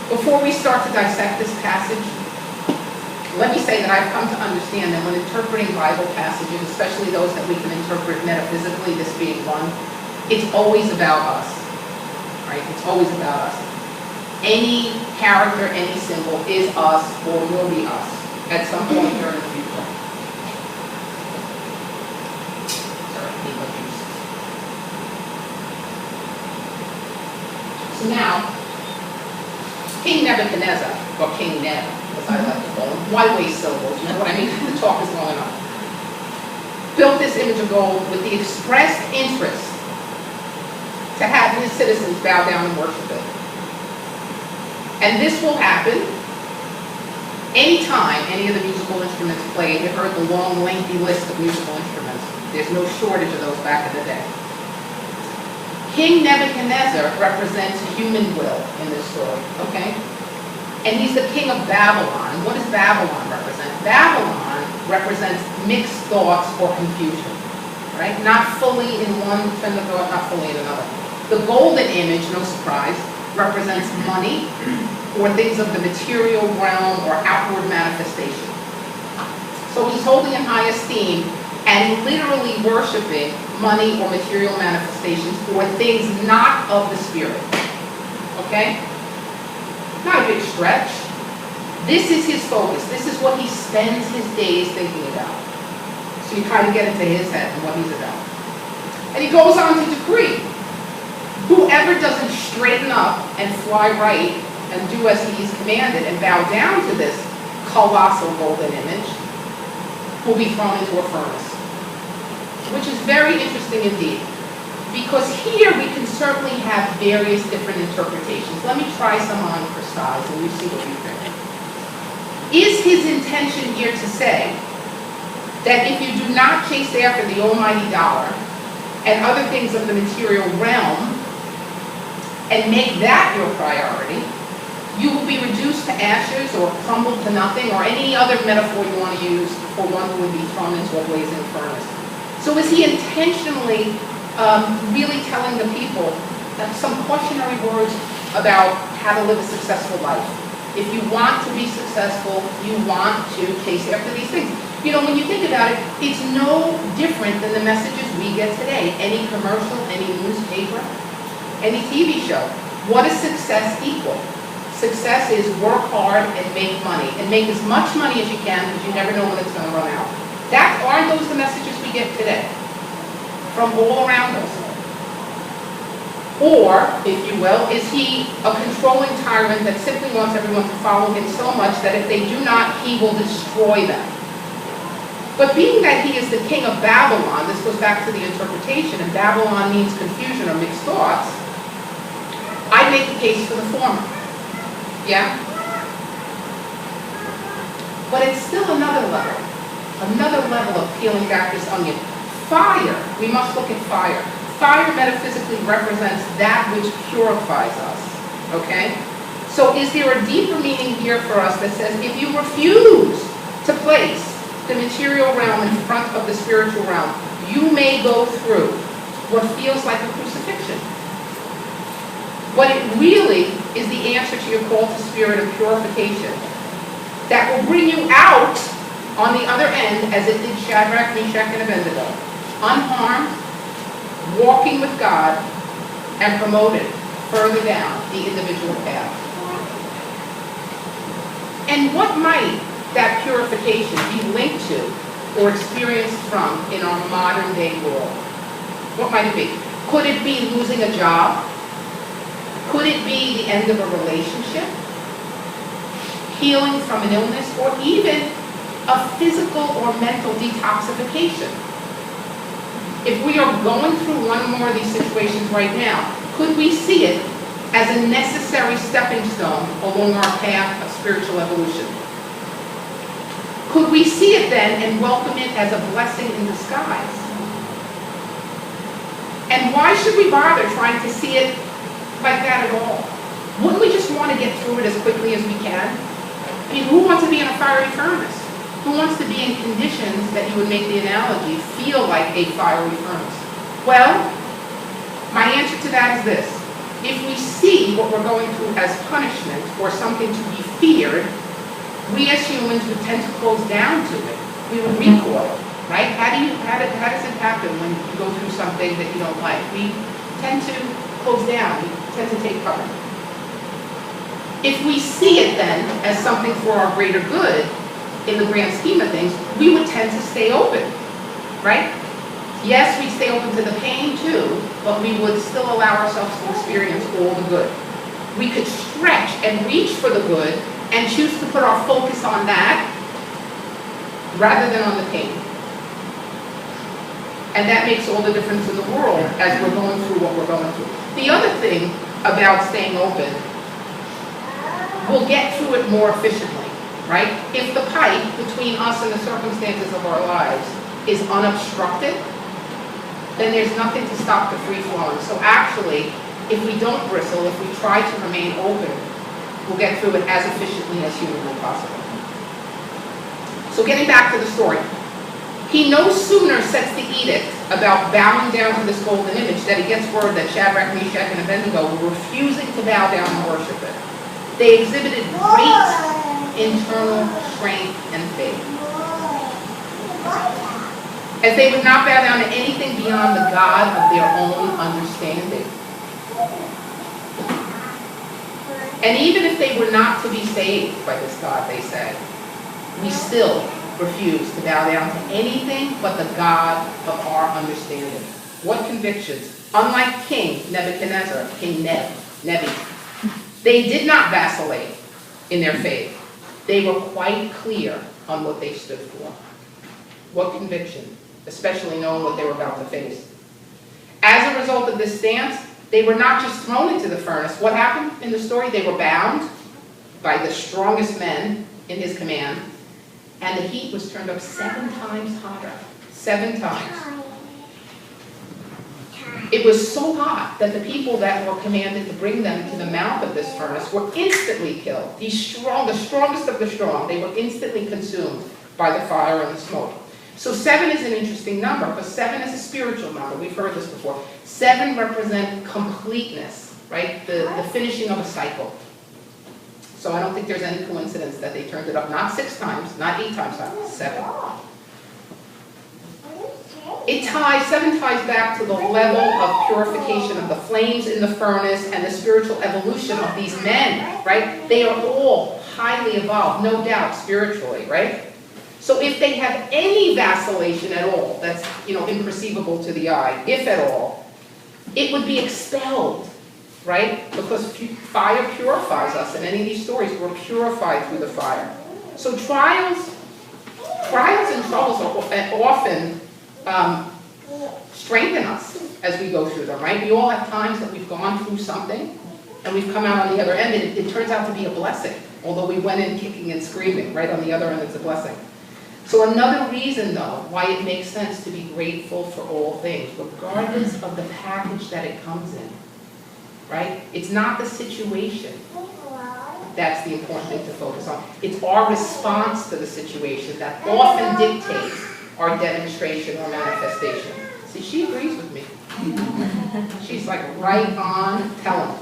Before we start to dissect this passage, let me say that I've come to understand that when interpreting Bible passages, especially those that we can interpret metaphysically, this being one, it's always about us, right? It's always about us. Any character, any symbol is us or will be us at some point during the future. So now, King Nebuchadnezzar, or King Neb, as I like to call him, why waste syllables? You know what I mean? The talk is going on. Built this image of gold with the expressed interest to have his citizens bow down and worship it. And this will happen anytime any of the musical instruments played. You heard the long, lengthy list of musical instruments. There's no shortage of those back in the day. King Nebuchadnezzar represents human will in this story, okay? And he's the king of Babylon. What does Babylon represent? Babylon represents mixed thoughts or confusion, right? Not fully in one train of thought, not fully in another. The golden image, no surprise, represents money or things of the material realm or outward manifestation. So he's holding in high esteem and literally worshiping money or material manifestations or things not of the spirit. Okay? Not a big stretch. This is his focus. This is what he spends his days thinking about. So you kind of get into his head and what he's about. And he goes on to decree, whoever doesn't straighten up and fly right and do as he is commanded and bow down to this colossal golden image will be thrown into a furnace. Which is very interesting indeed. Because here we can certainly have various different interpretations. Let me try some on for size and you see what you think. Is his intention here to say that if you do not chase after the almighty dollar and other things of the material realm and make that your priority, you will be reduced to ashes or crumbled to nothing, or any other metaphor you want to use for one who would be thrown into a blazing furnace? So is he intentionally really telling the people some cautionary words about how to live a successful life? If you want to be successful, you want to chase after these things. You know, when you think about it, it's no different than the messages we get today. Any commercial, any newspaper, any TV show. What does success equal? Success is work hard and make money. And make as much money as you can because you never know when it's going to run out. Aren't those the messages we get today? From all around us. Or, if you will, is he a controlling tyrant that simply wants everyone to follow him so much that if they do not, he will destroy them? But being that he is the king of Babylon, this goes back to the interpretation, and Babylon means confusion or mixed thoughts, I make the case for the former. Yeah? But it's still another level of peeling back this onion. Fire, we must look at fire. Fire metaphysically represents that which purifies us, okay? So is there a deeper meaning here for us that says if you refuse to place the material realm in front of the spiritual realm, you may go through what feels like a crucifixion. But it really is the answer to your call to spirit of purification that will bring you out on the other end, as it did Shadrach, Meshach, and Abednego, unharmed, walking with God, and promoted further down the individual path. And what might that purification be linked to or experienced from in our modern day world? What might it be? Could it be losing a job? Could it be the end of a relationship? Healing from an illness, or even a physical or mental detoxification? If we are going through one or more of these situations right now, could we see it as a necessary stepping stone along our path of spiritual evolution? Could we see it then and welcome it as a blessing in disguise? And why should we bother trying to see it like that at all? Wouldn't we just want to get through it as quickly as we can? I mean, who wants to be in a fiery furnace? Who wants to be in conditions that you would make the analogy feel like a fiery furnace? Well, my answer to that is this. If we see what we're going through as punishment or something to be feared, we as humans would tend to close down to it. We would recoil, right? How does it happen when you go through something that you don't like? We tend to close down. We tend to take cover. If we see it then as something for our greater good, in the grand scheme of things, we would tend to stay open, right? Yes, we stay open to the pain too, but we would still allow ourselves to experience all the good. We could stretch and reach for the good and choose to put our focus on that rather than on the pain. And that makes all the difference in the world as we're going through what we're going through. The other thing about staying open, we'll get through it more efficiently, right? If the pipe between us and the circumstances of our lives is unobstructed, then there's nothing to stop the free flowing. So actually, if we don't bristle, if we try to remain open, we'll get through it as efficiently as humanly possible. So getting back to the story, he no sooner sets the edict about bowing down to this golden image that he gets word that Shadrach, Meshach, and Abednego were refusing to bow down and worship it. They exhibited great internal strength and faith, as they would not bow down to anything beyond the God of their own understanding. And even if they were not to be saved by this God, they said, we still refuse to bow down to anything but the God of our understanding. What convictions? Unlike King Nebuchadnezzar, King Nebi, they did not vacillate in their faith. They were quite clear on what they stood for. What conviction? Especially knowing what they were about to face. As a result of this stance, they were not just thrown into the furnace. What happened in the story? They were bound by the strongest men in his command, and the heat was turned up 7 times hotter. 7 times. It was so hot that the people that were commanded to bring them to the mouth of this furnace were instantly killed. The strongest of the strong, they were instantly consumed by the fire and the smoke. So 7 is an interesting number, because 7 is a spiritual number. We've heard this before. 7 represent completeness, right? The finishing of a cycle. So I don't think there's any coincidence that they turned it up, not 6 times, not 8 times, 7. It ties, 7 ties back to the level of purification of the flames in the furnace and the spiritual evolution of these men, right? They are all highly evolved, no doubt, spiritually, right? So if they have any vacillation at all, that's, imperceivable to the eye, if at all, it would be expelled, right? Because fire purifies us. In any of these stories, we're purified through the fire. So trials and troubles are often strengthen us as we go through them, right? We all have times that we've gone through something and we've come out on the other end, and it turns out to be a blessing. Although we went in kicking and screaming, right? On the other end, it's a blessing. So another reason, though, why it makes sense to be grateful for all things, regardless of the package that it comes in, right? It's not the situation that's the important thing to focus on. It's our response to the situation that often dictates our demonstration or manifestation. See, she agrees with me. She's like right on telling.